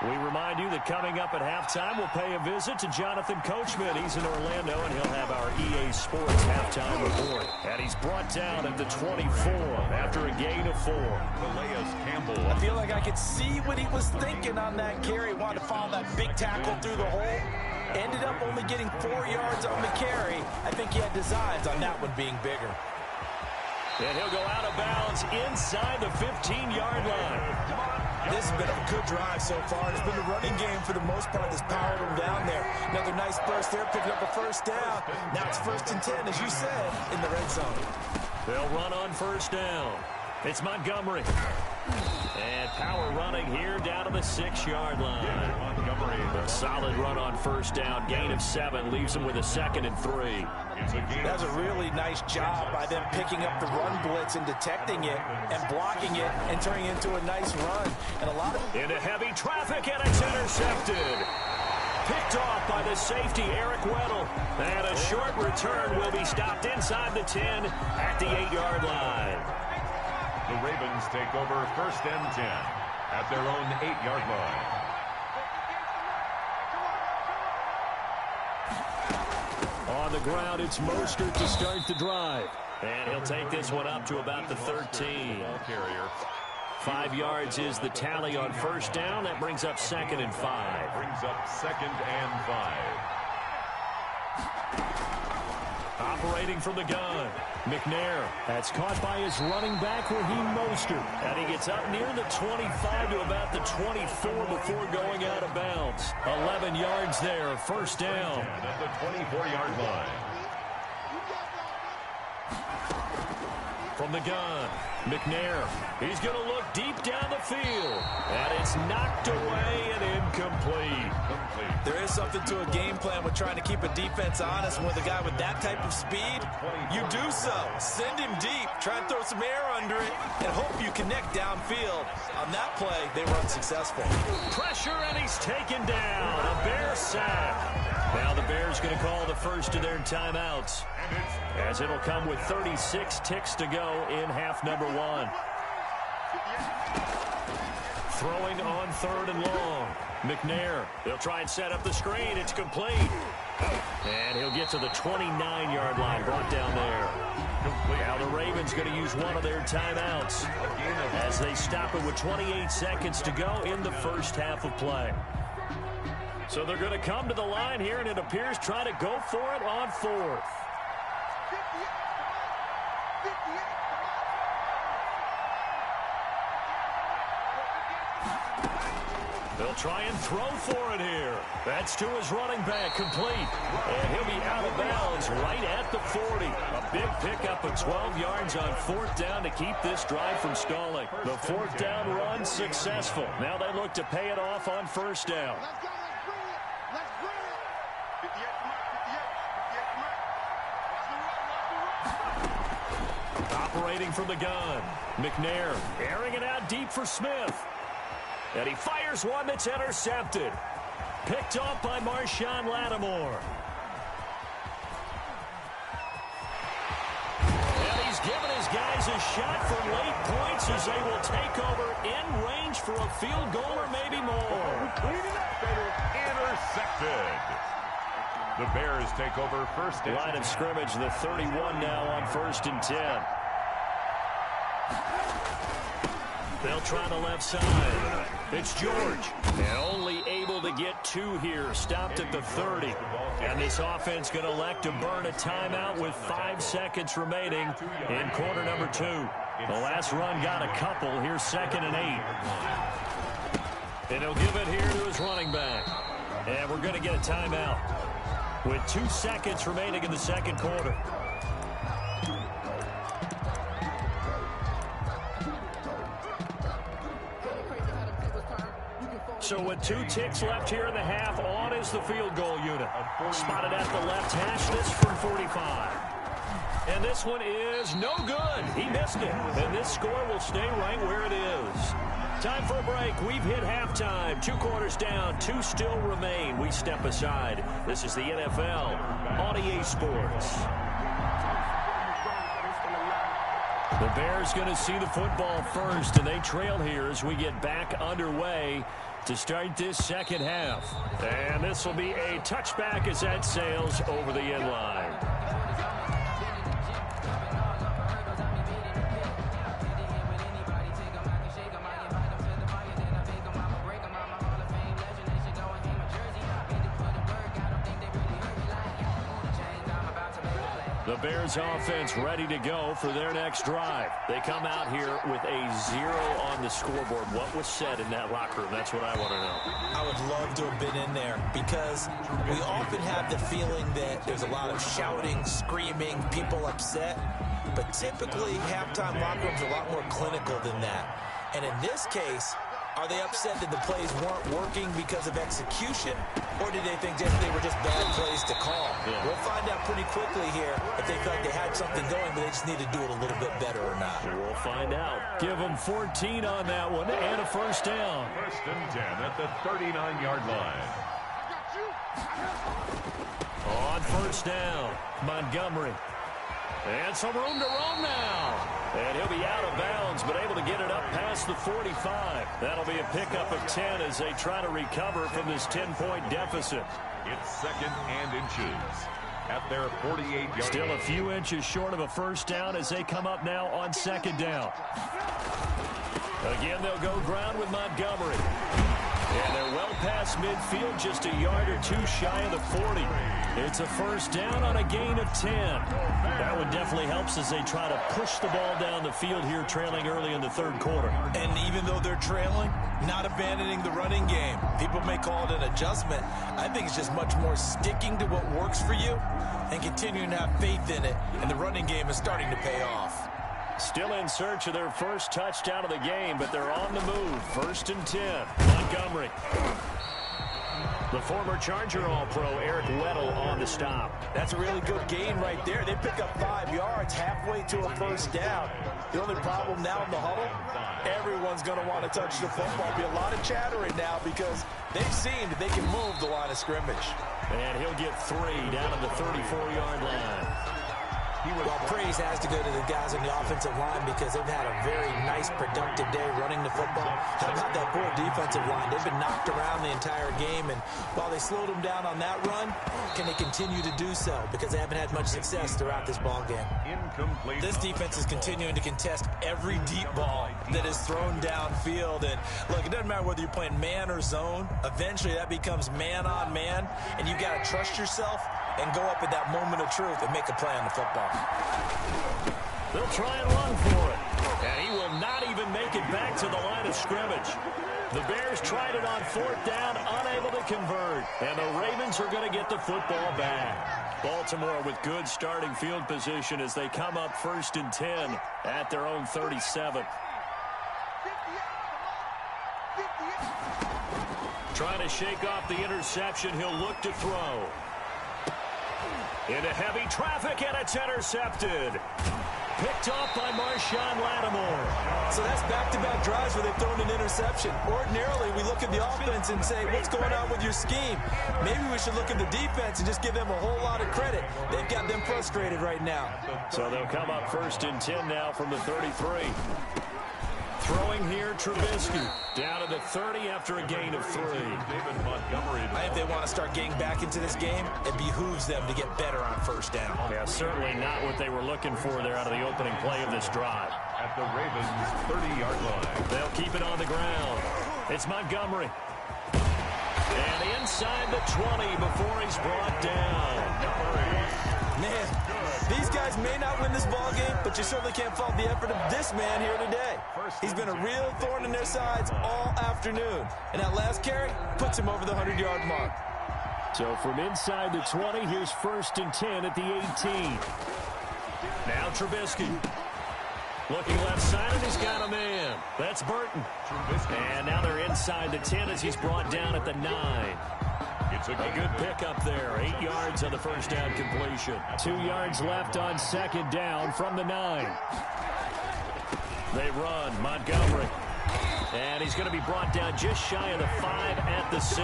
Speaker 1: We remind you that coming up at halftime, we'll pay a visit to Jonathan Coachman. He's in Orlando, and he'll have our EA Sports halftime report. And he's brought down at the 24 after a gain of 4.
Speaker 3: I feel like I could see what he was thinking on that carry. Wanted to follow that big tackle through the hole. Ended up only getting 4 yards on the carry. I think he had designs on that one being bigger.
Speaker 1: And he'll go out of bounds inside the 15-yard line.
Speaker 3: This has been a good drive so far. It's been a running game for the most part that's powered them down there. Another nice burst there, picking up a first down. Now it's 1st and 10, as you said, in the red zone.
Speaker 1: They'll run on 1st down. It's Montgomery. And power running here down to the 6-yard line. Montgomery. A solid run on 1st down. Gain of 7 leaves them with a 2nd and 3.
Speaker 3: That's a really nice job by them picking up the run blitz and detecting it and blocking it and turning it into a nice run. And a lot of
Speaker 1: into heavy traffic, and it's intercepted. Picked off by the safety, Eric Weddle. And a short return will be stopped inside the 10 at the 8-yard line.
Speaker 2: The Ravens take over 1st and 10 at their own 8-yard line.
Speaker 1: On the ground, it's Mostert to start the drive. And he'll take this one up to about the 13. 5 yards is the tally on 1st down. That brings up 2nd and 5.
Speaker 2: Brings up 2nd and 5.
Speaker 1: Operating from the gun, McNair. That's caught by his running back, Raheem Mostert. And he gets up near the 25 to about the 24 before going out of bounds. 11 yards there, 1st down.
Speaker 2: At the 24-yard line.
Speaker 1: From the gun, McNair. He's going to look deep down the field. And it's knocked away and incomplete.
Speaker 3: There is something to a game plan with trying to keep a defense honest. And with a guy with that type of speed, you do so. Send him deep. Try and throw some air under it and hope you connect downfield. On that play, they were unsuccessful.
Speaker 1: Pressure, and he's taken down. A Bear sack. Now the Bears going to call the first of their timeouts, as it'll come with 36 ticks to go in half number 1. Throwing on 3rd and long. McNair, they'll try and set up the screen. It's complete. And he'll get to the 29-yard line, brought down there. Now the Ravens going to use one of their timeouts as they stop it with 28 seconds to go in the first half of play. So they're going to come to the line here, and it appears try to go for it on 4th. They'll try and throw for it here. That's to his running back, complete. And he'll be out of bounds right at the 40. A big pickup of 12 yards on 4th down to keep this drive from stalling. The 4th down run successful. Now they look to pay it off on 1st down. Operating from the gun, McNair airing it out deep for Smith. And he fires one that's intercepted. Picked off by Marshawn Lattimore. And he's given his guys a shot for late points as they will take over in range for a field goal or maybe more.
Speaker 2: Intercepted. The Bears take over 1st and 10.
Speaker 1: Line of scrimmage, the 31 now on 1st and 10. They'll try the left side. It's George. And only able to get 2 here. Stopped at the 30. And this offense going to elect to burn a timeout with 5 seconds remaining in quarter number 2. The last run got a couple. Here's 2nd and 8. And he'll give it here to his running back. And we're going to get a timeout with 2 seconds remaining in the 2nd quarter. So with 2 ticks left here in the half, on is the field goal unit. Spotted at the left hash, this from 45. And this one is no good. He missed it. And this score will stay right where it is. Time for a break. We've hit halftime. 2 quarters down, 2 still remain. We step aside. This is the NFL on EA Sports. The Bears going to see the football first, and they trail here as we get back underway to start this 2nd half. And this will be a touchback as that sails over the end line. The Bears offense ready to go for their next drive. They come out here with a 0 on the scoreboard. What was said in that locker room? That's what I want to know.
Speaker 3: I would love to have been in there because we often have the feeling that there's a lot of shouting, screaming, people upset. But typically, halftime locker rooms are a lot more clinical than that. And in this case, are they upset that the plays weren't working because of execution, or did they think they were just bad plays to call?
Speaker 1: Yeah.
Speaker 3: We'll find out pretty quickly here if they felt they had something going, but they just need to do it a little bit better or not.
Speaker 1: We'll find out. Give them 14 on that one and a first down.
Speaker 2: First and 10 at the 39-yard line.
Speaker 1: On first down, Montgomery. And some room to roam now. And he'll be out of bounds, but able to get it up past the 45. That'll be a pickup of 10 as they try to recover from this 10-point deficit.
Speaker 2: It's second and inches at their 48-yard line.
Speaker 1: Still a few inches short of a first down as they come up now on second down. Again, they'll go ground with Montgomery. And they're well past midfield, just a yard or two shy of the 40. It's a first down on a gain of 10. That one definitely helps as they try to push the ball down the field here, trailing early in the third quarter.
Speaker 3: And even though they're trailing, not abandoning the running game. People may call it an adjustment. I think it's just much more sticking to what works for you and continuing to have faith in it. And the running game is starting to pay off.
Speaker 1: Still in search of their first touchdown of the game, but they're on the move. First and 10. Montgomery. The former Charger All-Pro Eric Weddle on the stop.
Speaker 3: That's a really good gain right there. They pick up 5 yards halfway to a first down. The only problem now in the huddle, everyone's going to want to touch the football. There'll be a lot of chattering now because they've seen that they can move the line of scrimmage.
Speaker 1: And he'll get 3 down at the 34-yard line.
Speaker 3: Well, praise has to go to the guys on the offensive line because they've had a very nice, productive day running the football. How about that poor defensive line? They've been knocked around the entire game, and while they slowed them down on that run, can they continue to do so? Because they haven't had much success throughout this ball game.
Speaker 2: Incomplete.
Speaker 3: This defense is continuing to contest every deep ball that is thrown downfield. And look, it doesn't matter whether you're playing man or zone. Eventually, that becomes man on man, and you've got to trust yourself and go up at that moment of truth and make a play on the football.
Speaker 1: They'll try and run for it. And he will not even make it back to the line of scrimmage. The Bears tried it on fourth down, unable to convert. And the Ravens are going to get the football back. Baltimore with good starting field position as they come up first and 10 at their own 37. Trying to shake off the interception. He'll look to throw. Into heavy traffic, and it's intercepted. Picked off by Marshawn Lattimore.
Speaker 3: So that's back-to-back drives where they've thrown an interception. Ordinarily, we look at the offense and say, what's going on with your scheme? Maybe we should look at the defense and just give them a whole lot of credit. They've got them frustrated right now.
Speaker 1: So they'll come up first and 10 now from the 33. Throwing here, Trubisky. Down to the 30 after a gain of 3.
Speaker 3: I think they want to start getting back into this game. It behooves them to get better on first down.
Speaker 1: Yeah, certainly not what they were looking for there out of the opening play of this drive.
Speaker 2: At the Ravens' 30-yard line.
Speaker 1: They'll keep it on the ground. It's Montgomery. And inside the 20 before he's brought down.
Speaker 3: Man, these guys may not win this ball game, but you certainly can't fault the effort of this man here today. He's been a real thorn in their sides all afternoon. And that last carry puts him over the 100-yard mark.
Speaker 1: So from inside the 20, here's first and 10 at the 18. Now Trubisky. Looking left side, and he's got a man. That's Burton. And now they're inside the 10 as he's brought down at the 9.
Speaker 2: It's a
Speaker 1: good pickup there. 8 yards on the first down completion. 2 yards left on second down from the 9. They run. Montgomery. And he's going to be brought down just shy of the 5 at the 6.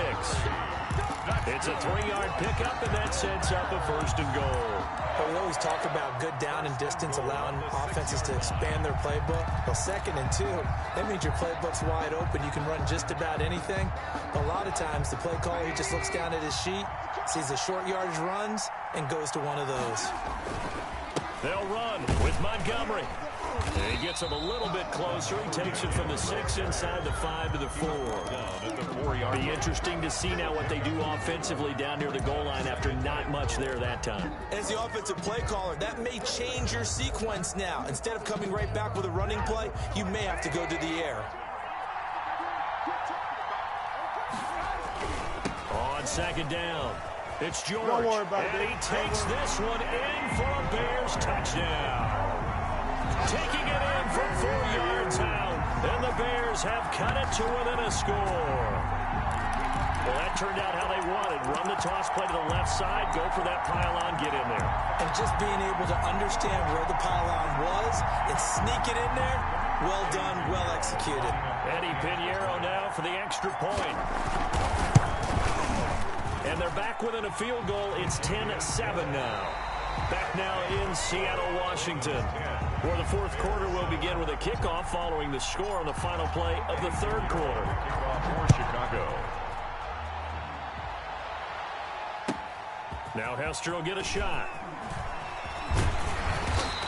Speaker 1: It's a 3-yard pickup, and that sets up a first and goal.
Speaker 3: But we always talk about good down and distance, allowing offenses to expand their playbook. Well, second and 2, that means your playbook's wide open. You can run just about anything. But a lot of times, the play caller, he just looks down at his sheet, sees the short yardage runs, and goes to one of those.
Speaker 1: They'll run with Montgomery. And he gets him a little bit closer. He takes it from the 6 inside the 5 to the 4. Be interesting to see now what they do offensively down near the goal line after not much there that time.
Speaker 3: As the offensive play caller, that may change your sequence now. Instead of coming right back with a running play, you may have to go to the air.
Speaker 1: On second down, it's George, and he takes this one in for a Bears touchdown. Taking it in from 4 yards out, and the Bears have cut it to within a score. Well, that turned out how they wanted. Run the toss play to the left side, go for that pylon, get in there.
Speaker 3: And just being able to understand where the pylon was and sneak it in there, well done, well executed.
Speaker 1: Eddie Pinheiro now for the extra point. And they're back within a field goal. It's 10-7 now. Back now in Seattle, Washington, where the fourth quarter will begin with a kickoff following the score on the final play of the third quarter.
Speaker 2: For Chicago.
Speaker 1: Now Hester will get a shot.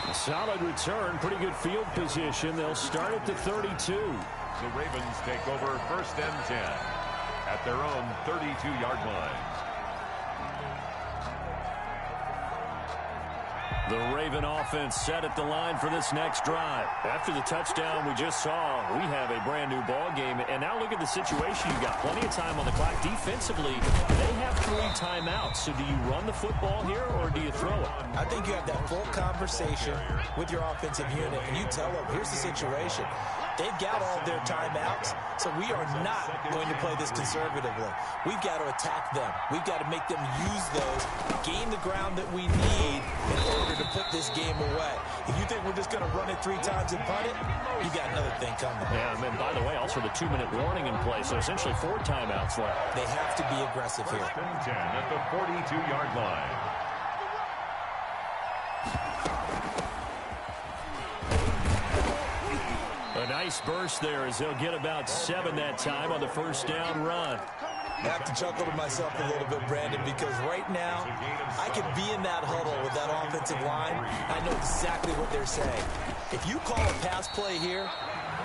Speaker 1: A solid return, pretty good field position. They'll start at the 32.
Speaker 2: The Ravens take over 1st and 10 at their own 32-yard line.
Speaker 1: The Raven offense set at the line for this next drive. After the touchdown we just saw, we have a brand new ball game. And now look at the situation. You've got plenty of time on the clock. Defensively, they have 3 timeouts. So do you run the football here or do you throw it?
Speaker 3: I think you have that full conversation with your offensive unit, and you tell them, here's the situation. They've got all their timeouts, so we are not going to play this conservatively. We've got to attack them. We've got to make them use those, gain the ground that we need in order to put this game away. If you think we're just going to run it 3 times and punt it, you got another thing coming.
Speaker 1: Yeah, and by the way, also the 2-minute warning in play, so essentially 4 timeouts left.
Speaker 3: They have to be aggressive here.
Speaker 2: 1st and 10 at the 42-yard line.
Speaker 1: A nice burst there as they'll get about 7 that time on the first down run.
Speaker 3: I have to chuckle to myself a little bit, Brandon, because right now I could be in that huddle with that offensive line. I know exactly what they're saying. If you call a pass play here,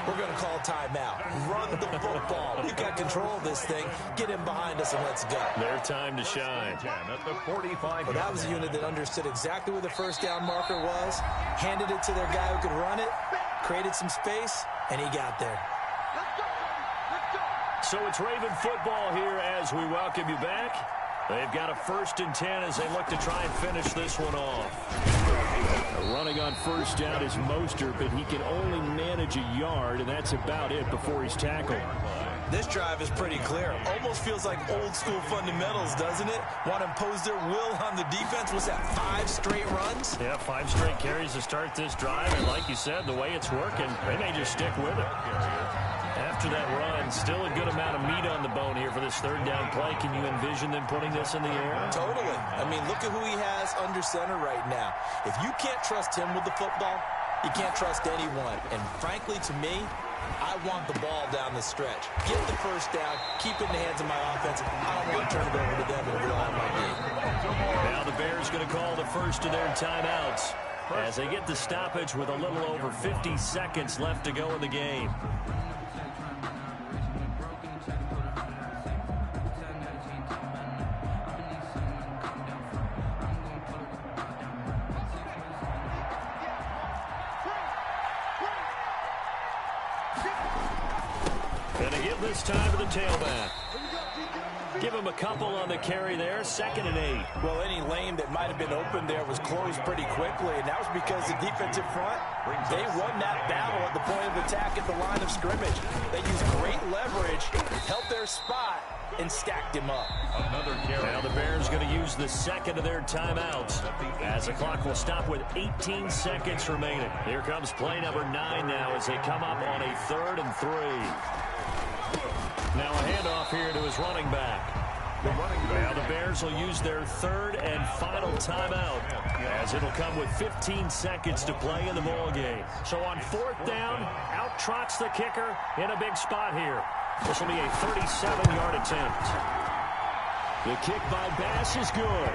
Speaker 3: we're going to call timeout. Run the football. We've got control of this thing. Get in behind us and let's go.
Speaker 1: Their time to shine.
Speaker 2: At the 45.
Speaker 3: Well, that was a unit that understood exactly where the first down marker was, handed it to their guy who could run it, created some space, and he got there.
Speaker 1: So it's Raven football here as we welcome you back. They've got a 1st and 10 as they look to try and finish this one off. Running on first down is Mostert, but he can only manage a yard, and that's about it before he's tackled.
Speaker 3: This drive is pretty clear. Almost feels like old school fundamentals, doesn't it? Want to impose their will on the defense. Was that 5 straight runs?
Speaker 1: Yeah, 5 straight carries to start this drive, and like you said, the way it's working, they may just stick with it. After that run, still a good amount of meat on the bone here for this 3rd down play. Can you envision them putting this in the air?
Speaker 3: Totally. I mean, look at who he has under center right now. If you can't trust him with the football, you can't trust anyone. And frankly, to me, I want the ball down the stretch. Get the first down, keep it in the hands of my offense. I don't want to turn it over to them and rely on my game.
Speaker 1: Now the Bears going to call the first of their timeouts as they get the stoppage with a little over 50 seconds left to go in the game. This time to the tailback. Give him a couple on the carry there. 2nd and 8.
Speaker 3: Well, any lane that might have been open there was closed pretty quickly, and that was because the defensive front, they won that battle at the point of attack at the line of scrimmage. They used great leverage, held their spot, and stacked him up.
Speaker 2: Another carry.
Speaker 1: Now the Bears going to use the 2nd of their timeouts as the clock will stop with 18 seconds remaining. Here comes play number 9 now as they come up on a 3rd and 3. Now a handoff here to his running back. Now the Bears will use their 3rd and final timeout as it'll come with 15 seconds to play in the ball game. So on 4th down, out trots the kicker in a big spot here. This will be a 37-yard attempt. The kick by Bass is good.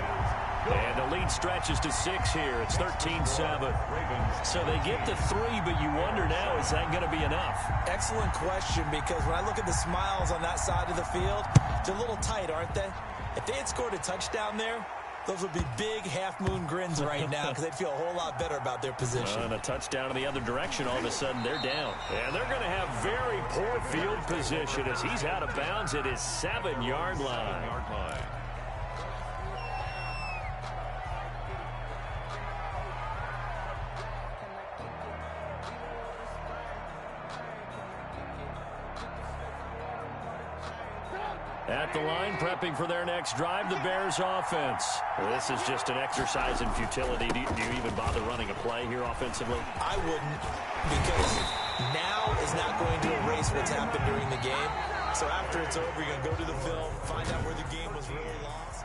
Speaker 1: And the lead stretches to 6 here. It's 13-7. So they get to 3, but you wonder now, is that going to be enough?
Speaker 3: Excellent question, because when I look at the smiles on that side of the field, they're a little tight, aren't they? If they had scored a touchdown there, those would be big half-moon grins right now because they'd feel a whole lot better about their position.
Speaker 1: And a touchdown in the other direction, all of a sudden they're down. And they're going to have very poor field position as he's out of bounds at his 7-yard line. At the line, prepping for their next drive, the Bears offense. This is just an exercise in futility. Do you even bother running a play here offensively?
Speaker 3: I wouldn't, because now is not going to erase what's happened during the game. So after it's over, you're going to go to the film, find out where the game was really lost.